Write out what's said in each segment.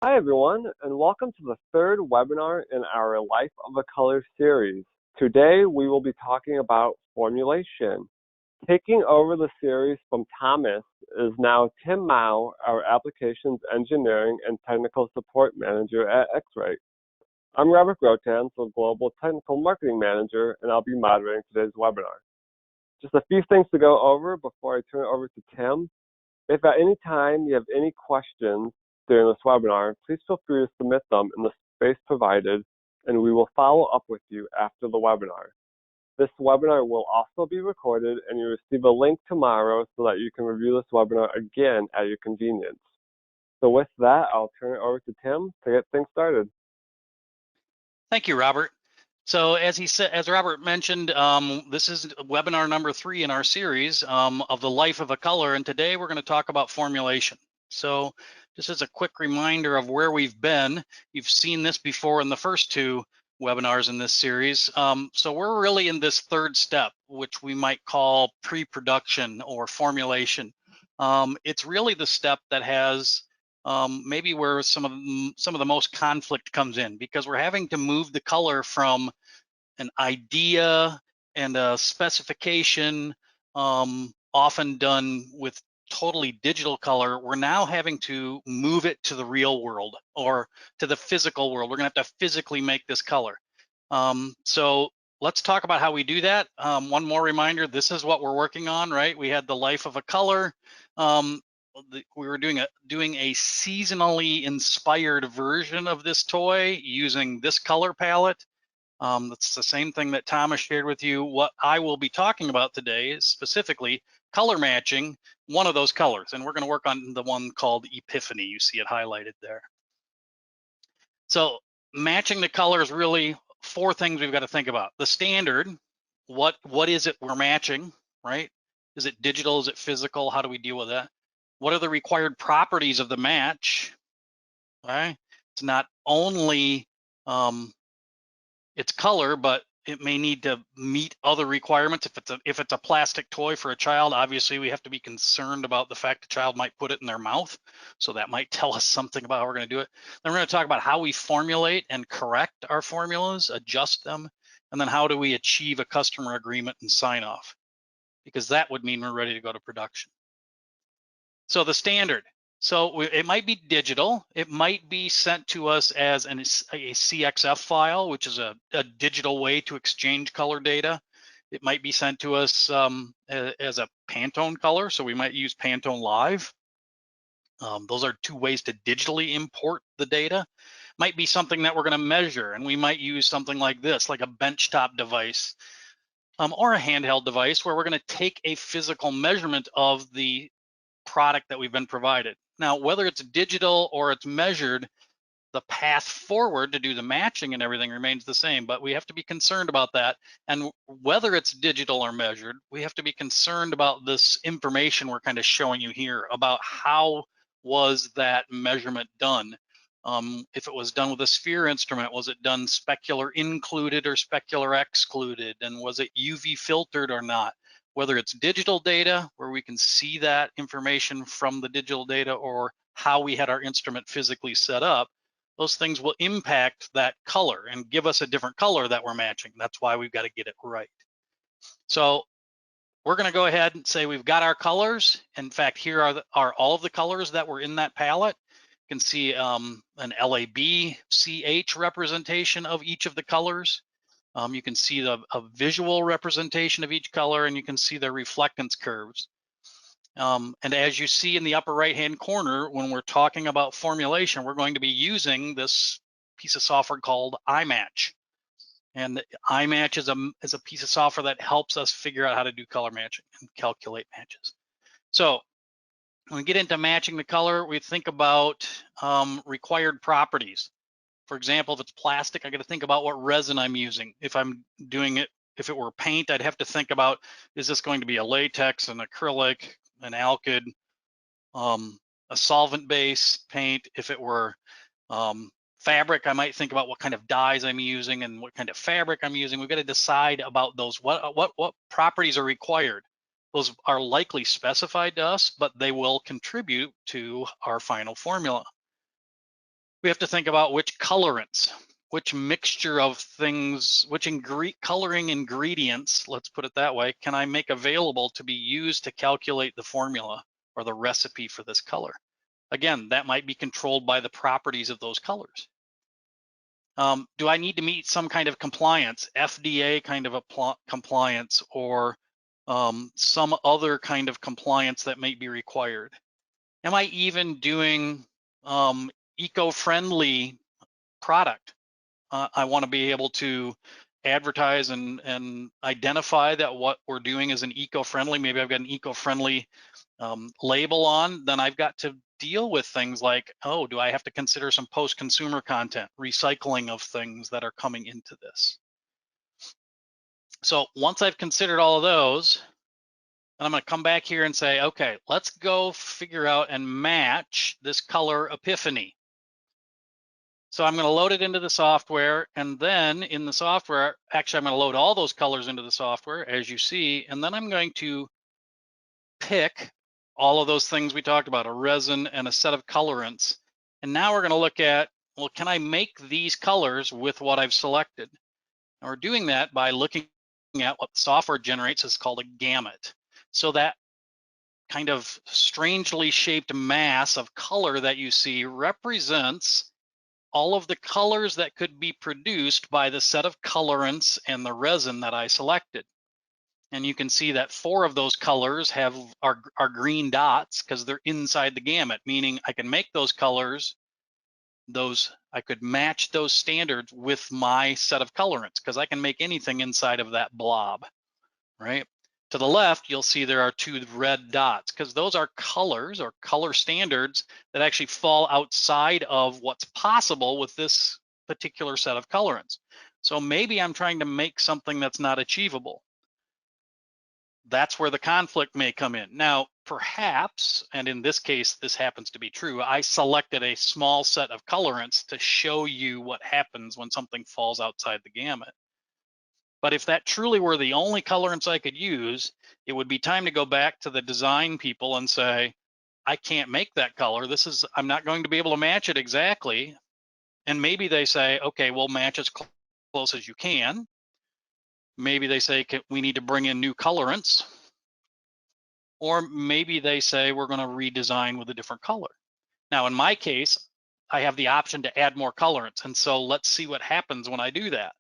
Hi, everyone, and welcome to the third webinar in our Life of a Color series. Today, we will be talking about formulation. Taking over the series from Thomas is now Tim Mao, our Applications Engineering and Technical Support Manager at X-Rite. I'm Robert Grotans, the Global Technical Marketing Manager, and I'll be moderating today's webinar. Just a few things to go over before I turn it over to Tim. If at any time you have any questions during this webinar, please feel free to submit them in the space provided, and we will follow up with you after the webinar. This webinar will also be recorded, and you'll receive a link tomorrow so that you can review this webinar again at your convenience. So with that, I'll turn it over to Tim to get things started. Thank you, Robert. So as Robert mentioned, this is webinar number 3 in our series of the life of a color, and today we're going to talk about formulation. So just as a quick reminder of where we've been, you've seen this before in the first 2 webinars in this series. So we're really in this third step, which we might call pre-production or formulation. It's really the step that has maybe where some of the most conflict comes in, because we're having to move the color from an idea and a specification, often done with totally digital color. We're now having to move it to the real world or to the physical world. We're gonna have to physically make this color. So let's talk about how we do that. One more reminder, this is what we're working on, right? We had the life of a color. We were doing a seasonally inspired version of this toy using this color palette. That's the same thing that Thomas shared with you. What I will be talking about today is specifically color matching one of those colors, and we're going to work on the one called Epiphany. You see it highlighted there. So matching the color is really 4 things we've got to think about. The standard, what is it we're matching, right? Is it digital? Is it physical? How do we deal with that? What are the required properties of the match? Right? It's not only its color, but it may need to meet other requirements. If it's a plastic toy for a child, obviously we have to be concerned about the fact the child might put it in their mouth. So that might tell us something about how we're going to do it. Then we're going to talk about how we formulate and correct our formulas, adjust them, and then how do we achieve a customer agreement and sign off, because that would mean we're ready to go to production. So the standard. So it might be digital. It might be sent to us as a CXF file, which is a digital way to exchange color data. It might be sent to us as a Pantone color. So we might use Pantone Live. Those are 2 ways to digitally import the data. Might be something that we're going to measure, and we might use something like this, like a benchtop device or a handheld device, where we're going to take a physical measurement of the product that we've been provided. Now, whether it's digital or it's measured, the path forward to do the matching and everything remains the same, but we have to be concerned about that. And whether it's digital or measured, we have to be concerned about this information we're kind of showing you here about how was that measurement done. If it was done with a sphere instrument, was it done specular included or specular excluded? And was it UV filtered or not? Whether it's digital data, where we can see that information from the digital data, or how we had our instrument physically set up, those things will impact that color and give us a different color that we're matching. That's why we've got to get it right. So we're going to go ahead and say we've got our colors. In fact, here are all of the colors that were in that palette. You can see an LAB-CH representation of each of the colors. You can see a visual representation of each color, and you can see the reflectance curves. And as you see in the upper right-hand corner, when we're talking about formulation, we're going to be using this piece of software called iMatch. And iMatch is a piece of software that helps us figure out how to do color matching and calculate matches. So when we get into matching the color, we think about required properties. For example, if it's plastic, I got to think about what resin I'm using. If I'm doing it, if it were paint, I'd have to think about, is this going to be a latex, an acrylic, an alkyd, a solvent-based paint? If it were fabric, I might think about what kind of dyes I'm using and what kind of fabric I'm using. We've got to decide about those. What properties are required? Those are likely specified to us, but they will contribute to our final formula. we have to think about which colorants, which mixture of things, which coloring ingredients, let's put it that way, can I make available to be used to calculate the formula or the recipe for this color? Again, that might be controlled by the properties of those colors. Do I need to meet some kind of compliance, FDA kind of a compliance, or some other kind of compliance that may be required? Am I even doing eco-friendly product? I want to be able to advertise and identify that what we're doing is an eco-friendly. Maybe I've got an eco-friendly label on. Then I've got to deal with things like, oh, do I have to consider some post-consumer content, recycling of things that are coming into this? So once I've considered all of those, I'm going to come back here and say, okay, let's go figure out and match this color epiphany. So I'm going to load it into the software, and then in the software, actually I'm going to load all those colors into the software, as you see, and then I'm going to pick all of those things we talked about, a resin and a set of colorants. And now we're going to look at, well, can I make these colors with what I've selected? And we're doing that by looking at what the software generates is called a gamut. So that kind of strangely shaped mass of color that you see represents all of the colors that could be produced by the set of colorants and the resin that I selected. And you can see that 4 of those colors are green dots because they're inside the gamut, meaning I can make those colors, I could match those standards with my set of colorants because I can make anything inside of that blob, right? To the left, you'll see there are 2 red dots because those are colors or color standards that actually fall outside of what's possible with this particular set of colorants. So maybe I'm trying to make something that's not achievable. That's where the conflict may come in. Now, perhaps, and in this case, this happens to be true, I selected a small set of colorants to show you what happens when something falls outside the gamut. But if that truly were the only colorants I could use, it would be time to go back to the design people and say, I can't make that color. I'm not going to be able to match it exactly. And maybe they say, okay, we'll match as close as you can. Maybe they say, we need to bring in new colorants. Or maybe they say, we're going to redesign with a different color. Now, in my case, I have the option to add more colorants. And so let's see what happens when I do that.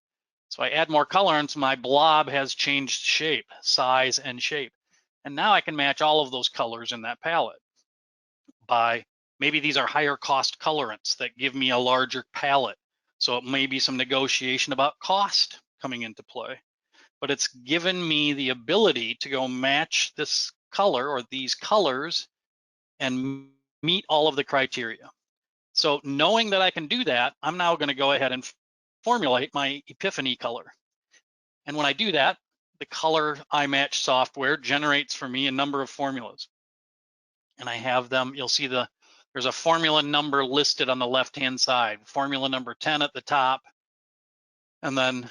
So I add more colorants, my blob has changed shape, size, and shape. And now I can match all of those colors in that palette by, maybe these are higher cost colorants that give me a larger palette. So it may be some negotiation about cost coming into play. But it's given me the ability to go match this color or these colors and meet all of the criteria. So knowing that I can do that, I'm now going to go ahead and formulate my epiphany color. And when I do that, the color iMatch software generates for me a number of formulas. And I have them, you'll see there's a formula number listed on the left-hand side, formula number 10 at the top, and then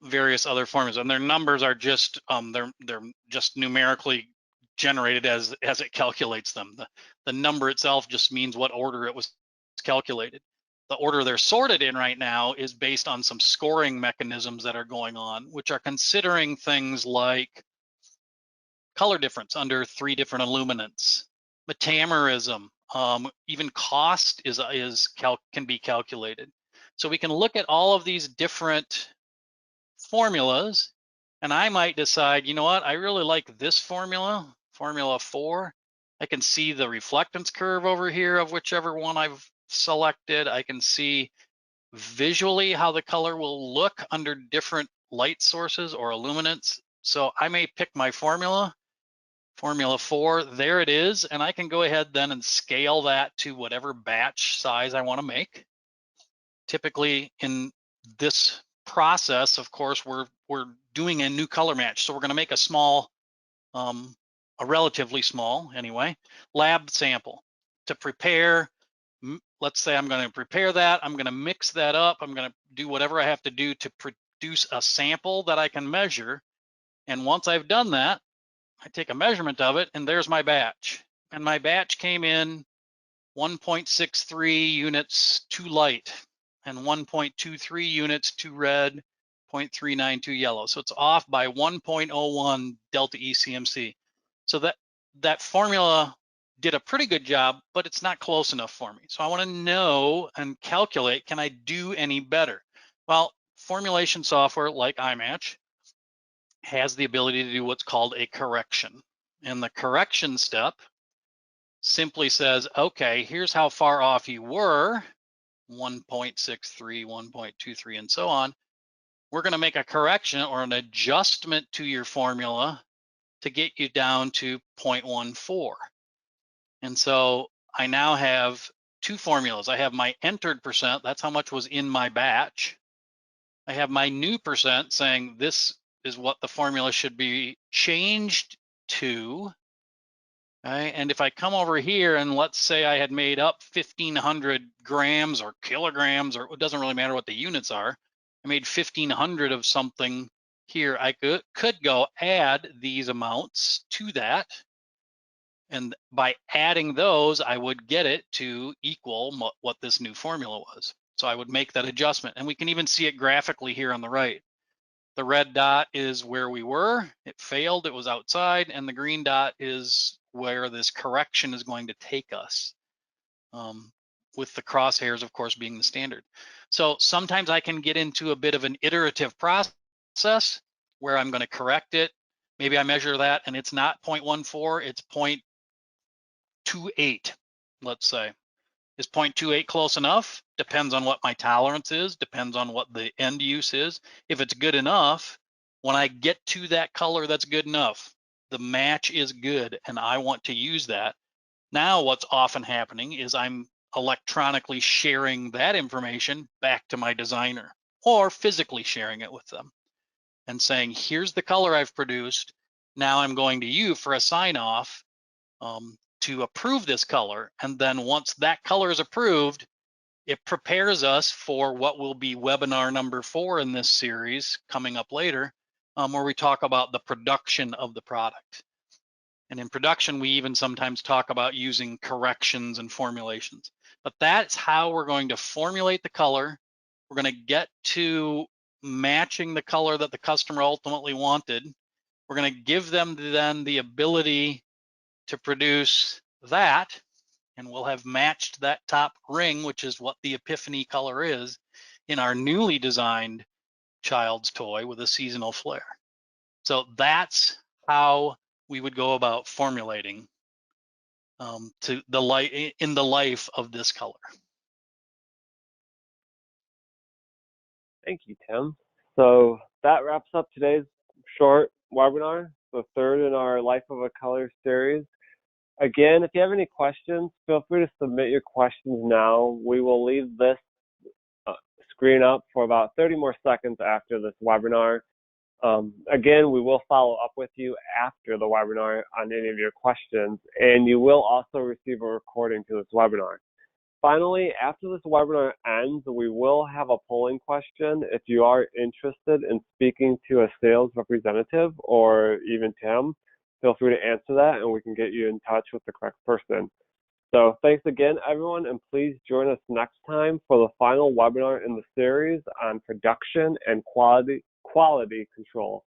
various other formulas. And their numbers are just, they're just numerically generated as it calculates them. The number itself just means what order it was calculated. The order they're sorted in right now is based on some scoring mechanisms that are going on, which are considering things like color difference under 3 different illuminants, metamerism, even cost can be calculated. So we can look at all of these different formulas, and I might decide, you know what, I really like this formula, formula 4. I can see the reflectance curve over here of whichever one I've selected. I can see visually how the color will look under different light sources or illuminants. So I may pick my formula 4, there it is, and I can go ahead then and scale that to whatever batch size I want to make. Typically in this process, of course, we're doing a new color match. So we're going to make a small, a relatively small anyway, lab sample to prepare. Let's say I'm going to prepare that. I'm going to mix that up. I'm going to do whatever I have to do to produce a sample that I can measure. And once I've done that, I take a measurement of it, and there's my batch. And my batch came in 1.63 units too light and 1.23 units too red, 0.39 too yellow. So it's off by 1.01 delta ECMC. So that formula did a pretty good job, but it's not close enough for me. So I want to know and calculate, can I do any better? Well, formulation software like iMatch has the ability to do what's called a correction. And the correction step simply says, okay, here's how far off you were, 1.63, 1.23, and so on. We're going to make a correction or an adjustment to your formula to get you down to 0.14. And so I now have two formulas. I have my entered percent, that's how much was in my batch. I have my new percent saying this is what the formula should be changed to. Okay? And if I come over here and let's say I had made up 1,500 grams or kilograms, or it doesn't really matter what the units are, I made 1,500 of something here, I could go add these amounts to that. And by adding those, I would get it to equal what this new formula was. So I would make that adjustment. And we can even see it graphically here on the right. The red dot is where we were, it failed, it was outside, and the green dot is where this correction is going to take us, with the crosshairs, of course, being the standard. So sometimes I can get into a bit of an iterative process where I'm going to correct it. Maybe I measure that and it's not 0.14, it's 0.28, let's say. Is 0.28 close enough? Depends on what my tolerance is, depends on what the end use is. If it's good enough, when I get to that color that's good enough, the match is good and I want to use that. Now what's often happening is I'm electronically sharing that information back to my designer or physically sharing it with them and saying, here's the color I've produced. Now I'm going to you for a sign off to approve this color. And then once that color is approved, it prepares us for what will be webinar number 4 in this series coming up later, where we talk about the production of the product. And in production, we even sometimes talk about using corrections and formulations. But that's how we're going to formulate the color. We're going to get to matching the color that the customer ultimately wanted. We're going to give them then the ability to produce that, and we'll have matched that top ring, which is what the epiphany color is, in our newly designed child's toy with a seasonal flare. So that's how we would go about formulating to the light in the life of this color. Thank you, Tim. So that wraps up today's short webinar, the third in our Life of a Color series. Again, if you have any questions, feel free to submit your questions now. We will leave this screen up for about 30 more seconds after this webinar. Again, we will follow up with you after the webinar on any of your questions, and you will also receive a recording to this webinar. Finally, after this webinar ends, we will have a polling question. If you are interested in speaking to a sales representative or even Tim, feel free to answer that and we can get you in touch with the correct person. So thanks again, everyone, and please join us next time for the final webinar in the series on production and quality control.